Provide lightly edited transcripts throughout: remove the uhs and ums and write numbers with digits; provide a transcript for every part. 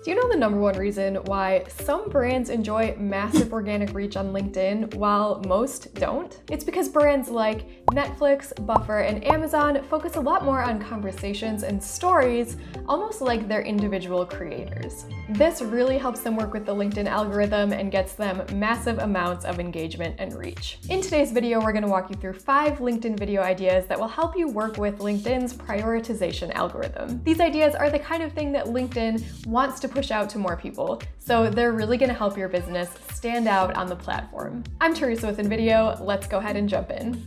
Do you know the #1 reason why some brands enjoy massive organic reach on LinkedIn while most don't? It's because brands like Netflix, Buffer, and Amazon focus a lot more on conversations and stories, almost like they're individual creators. This really helps them work with the LinkedIn algorithm and gets them massive amounts of engagement and reach. In today's video, we're going to walk you through 5 LinkedIn video ideas that will help you work with LinkedIn's prioritization algorithm. These ideas are the kind of thing that LinkedIn wants to push out to more people, so they're really going to help your business stand out on the platform. I'm Teresa with InVideo. Let's go ahead and jump in.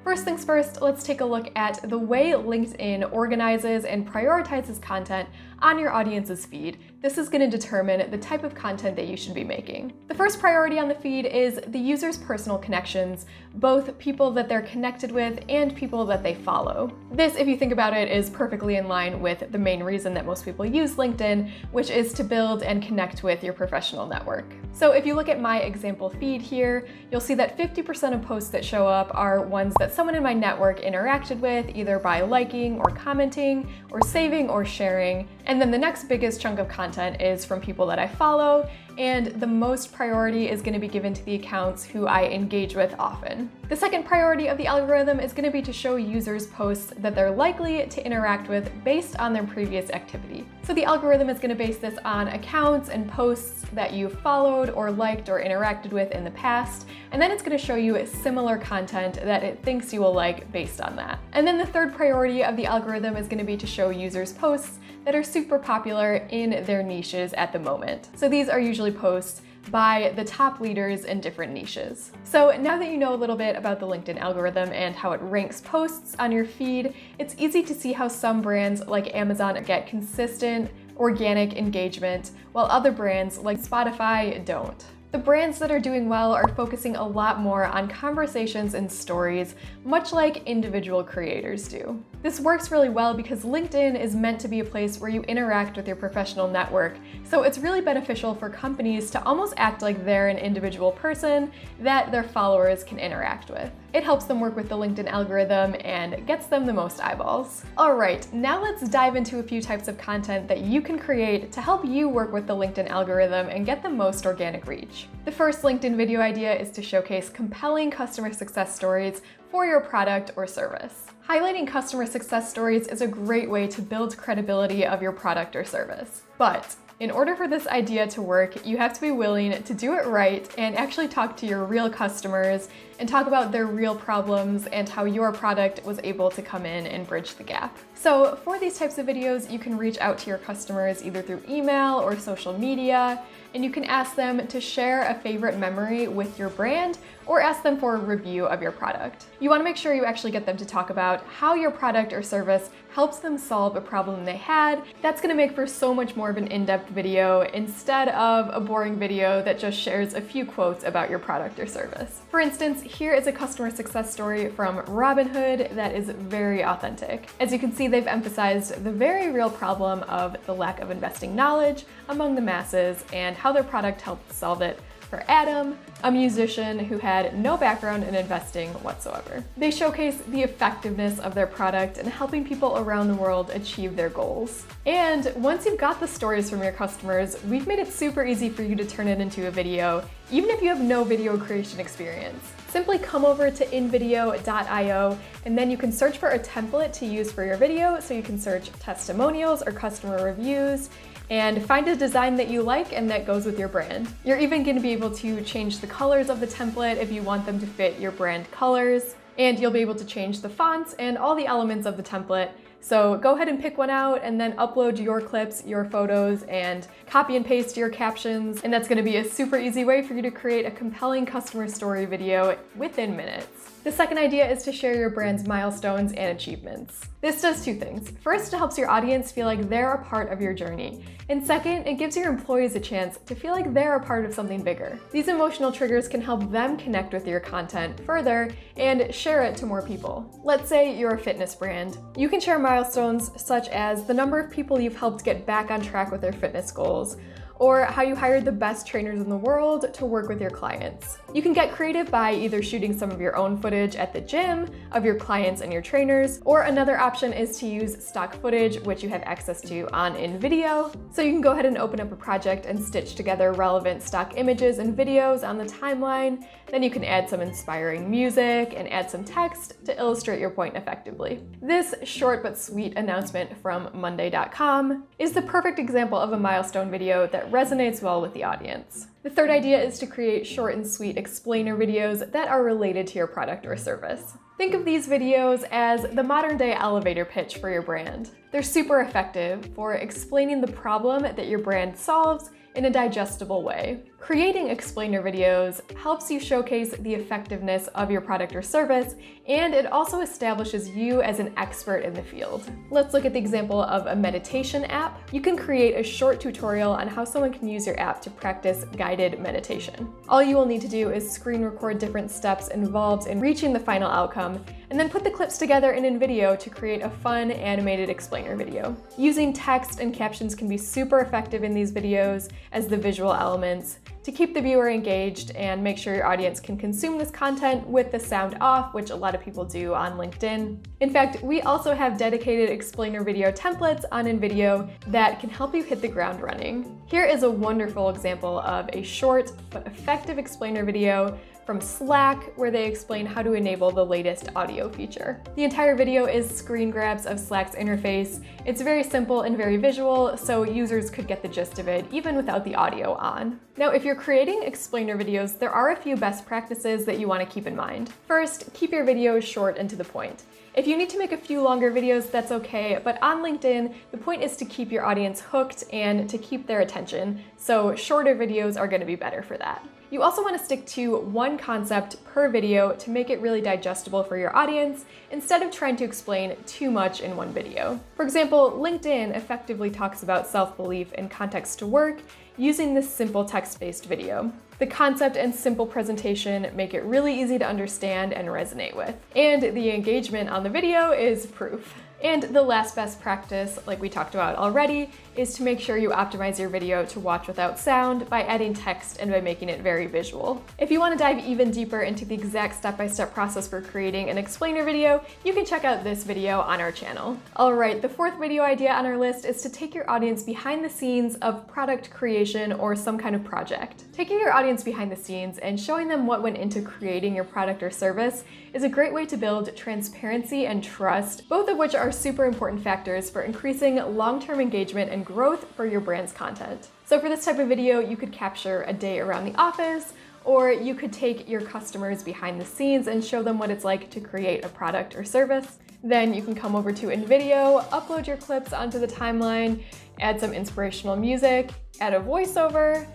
First things first, let's take a look at the way LinkedIn organizes and prioritizes content on your audience's feed. This is going to determine the type of content that you should be making. The first priority on the feed is the user's personal connections, both people that they're connected with and people that they follow. This, if you think about it, is perfectly in line with the main reason that most people use LinkedIn, which is to build and connect with your professional network. So if you look at my example feed here, you'll see that 50% of posts that show up are ones that someone in my network interacted with, either by liking or commenting or saving or sharing. And then the next biggest chunk of content is from people that I follow, and the most priority is going to be given to the accounts who I engage with often. The second priority of the algorithm is going to be to show users posts that they're likely to interact with based on their previous activity. So the algorithm is going to base this on accounts and posts that you followed or liked or interacted with in the past, and then it's going to show you similar content that it thinks you will like based on that. And then the third priority of the algorithm is going to be to show users posts that are super popular in their niches at the moment. So these are usually posts by the top leaders in different niches. So now that you know a little bit about the LinkedIn algorithm and how it ranks posts on your feed, it's easy to see how some brands like Amazon get consistent, organic engagement, while other brands like Spotify don't. The brands that are doing well are focusing a lot more on conversations and stories, much like individual creators do. This works really well because LinkedIn is meant to be a place where you interact with your professional network, so it's really beneficial for companies to almost act like they're an individual person that their followers can interact with. It helps them work with the LinkedIn algorithm and gets them the most eyeballs. All right, now let's dive into a few types of content that you can create to help you work with the LinkedIn algorithm and get the most organic reach. The first LinkedIn video idea is to showcase compelling customer success stories for your product or service. Highlighting customer success stories is a great way to build credibility of your product or service. But in order for this idea to work, you have to be willing to do it right and actually talk to your real customers and talk about their real problems and how your product was able to come in and bridge the gap. So for these types of videos, you can reach out to your customers either through email or social media, and you can ask them to share a favorite memory with your brand or ask them for a review of your product. You want to make sure you actually get them to talk about how your product or service helps them solve a problem they had. That's going to make for so much more of an in-depth video instead of a boring video that just shares a few quotes about your product or service. For instance, here is a customer success story from Robinhood that is very authentic. As you can see, they've emphasized the very real problem of the lack of investing knowledge among the masses and how their product helped solve it for Adam, a musician who had no background in investing whatsoever. They showcase the effectiveness of their product in helping people around the world achieve their goals. And once you've got the stories from your customers, we've made it super easy for you to turn it into a video, even if you have no video creation experience. Simply come over to InVideo.io and then you can search for a template to use for your video, so you can search testimonials or customer reviews and find a design that you like and that goes with your brand. You're even going to be able to change the colors of the template if you want them to fit your brand colors, and you'll be able to change the fonts and all the elements of the template. So go ahead and pick one out and then upload your clips, your photos, and copy and paste your captions. And that's going to be a super easy way for you to create a compelling customer story video within minutes. The second idea is to share your brand's milestones and achievements. This does 2 things. First, it helps your audience feel like they're a part of your journey. And second, it gives your employees a chance to feel like they're a part of something bigger. These emotional triggers can help them connect with your content further and share it to more people. Let's say you're a fitness brand. You can share milestones such as the number of people you've helped get back on track with their fitness goals, or how you hired the best trainers in the world to work with your clients. You can get creative by either shooting some of your own footage at the gym of your clients and your trainers, or another option is to use stock footage, which you have access to on InVideo. So you can go ahead and open up a project and stitch together relevant stock images and videos on the timeline. Then you can add some inspiring music and add some text to illustrate your point effectively. This short but sweet announcement from Monday.com is the perfect example of a milestone video that resonates well with the audience. The third idea is to create short and sweet explainer videos that are related to your product or service. Think of these videos as the modern-day elevator pitch for your brand. They're super effective for explaining the problem that your brand solves in a digestible way. Creating explainer videos helps you showcase the effectiveness of your product or service, and it also establishes you as an expert in the field. Let's look at the example of a meditation app. You can create a short tutorial on how someone can use your app to practice guided meditation. All you will need to do is screen record different steps involved in reaching the final outcome, and then put the clips together in InVideo to create a fun animated explainer video. Using text and captions can be super effective in these videos as the visual elements to keep the viewer engaged and make sure your audience can consume this content with the sound off, which a lot of people do on LinkedIn. In fact, we also have dedicated explainer video templates on InVideo that can help you hit the ground running. Here is a wonderful example of a short but effective explainer video from Slack, where they explain how to enable the latest audio feature. The entire video is screen grabs of Slack's interface. It's very simple and very visual, so users could get the gist of it even without the audio on. Now, if you're creating explainer videos, there are a few best practices that you want to keep in mind. First, keep your videos short and to the point. If you need to make a few longer videos, that's okay, but on LinkedIn, the point is to keep your audience hooked and to keep their attention, so shorter videos are going to be better for that. You also want to stick to one concept per video to make it really digestible for your audience instead of trying to explain too much in one video. For example, LinkedIn effectively talks about self-belief and context to work using this simple text-based video. The concept and simple presentation make it really easy to understand and resonate with. And the engagement on the video is proof. And the last best practice, like we talked about already, is to make sure you optimize your video to watch without sound by adding text and by making it very visual. If you want to dive even deeper into the exact step-by-step process for creating an explainer video, you can check out this video on our channel. Alright, the fourth video idea on our list is to take your audience behind the scenes of product creation or some kind of project. Taking your audience behind the scenes and showing them what went into creating your product or service is a great way to build transparency and trust, both of which are super important factors for increasing long-term engagement and growth for your brand's content. So for this type of video, you could capture a day around the office, or you could take your customers behind the scenes and show them what it's like to create a product or service. Then you can come over to InVideo, upload your clips onto the timeline, add some inspirational music, add a voiceover,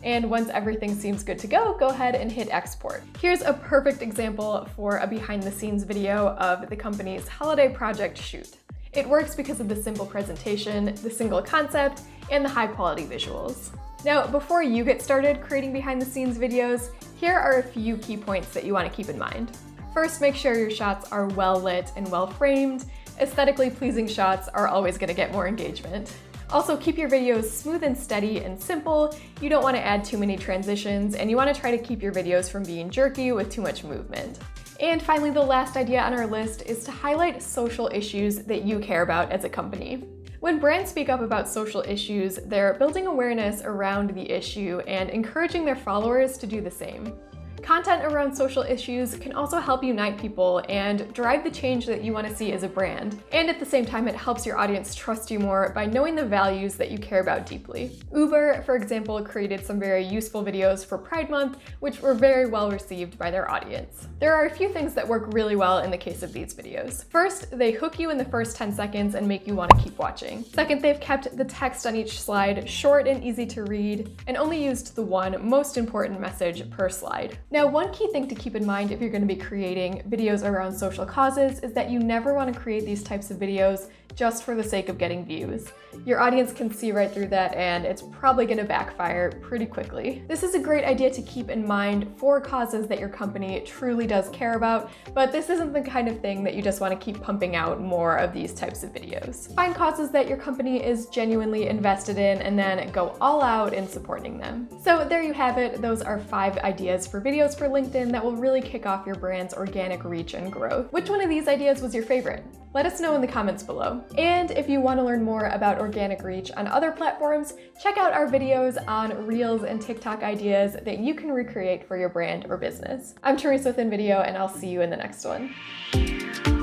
and once everything seems good to go ahead and hit export. Here's a perfect example for a behind-the-scenes video of the company's holiday project shoot. It works because of the simple presentation, the single concept, and the high-quality visuals. Now, before you get started creating behind-the-scenes videos, here are a few key points that you want to keep in mind. First, make sure your shots are well lit and well framed. Aesthetically pleasing shots are always going to get more engagement. Also, keep your videos smooth and steady and simple. You don't want to add too many transitions, and you want to try to keep your videos from being jerky with too much movement. And finally, the last idea on our list is to highlight social issues that you care about as a company. When brands speak up about social issues, they're building awareness around the issue and encouraging their followers to do the same. Content around social issues can also help unite people and drive the change that you want to see as a brand. And at the same time, it helps your audience trust you more by knowing the values that you care about deeply. Uber, for example, created some very useful videos for Pride Month, which were very well received by their audience. There are a few things that work really well in the case of these videos. First, they hook you in the first 10 seconds and make you want to keep watching. Second, they've kept the text on each slide short and easy to read, and only used the one most important message per slide. Now, one key thing to keep in mind if you're going to be creating videos around social causes is that you never want to create these types of videos just for the sake of getting views. Your audience can see right through that, and it's probably gonna backfire pretty quickly. This is a great idea to keep in mind for causes that your company truly does care about, but this isn't the kind of thing that you just wanna keep pumping out more of these types of videos. Find causes that your company is genuinely invested in and then go all out in supporting them. So there you have it. Those are 5 ideas for videos for LinkedIn that will really kick off your brand's organic reach and growth. Which one of these ideas was your favorite? Let us know in the comments below. And if you want to learn more about organic reach on other platforms, check out our videos on Reels and TikTok ideas that you can recreate for your brand or business. I'm Teresa with InVideo, and I'll see you in the next one.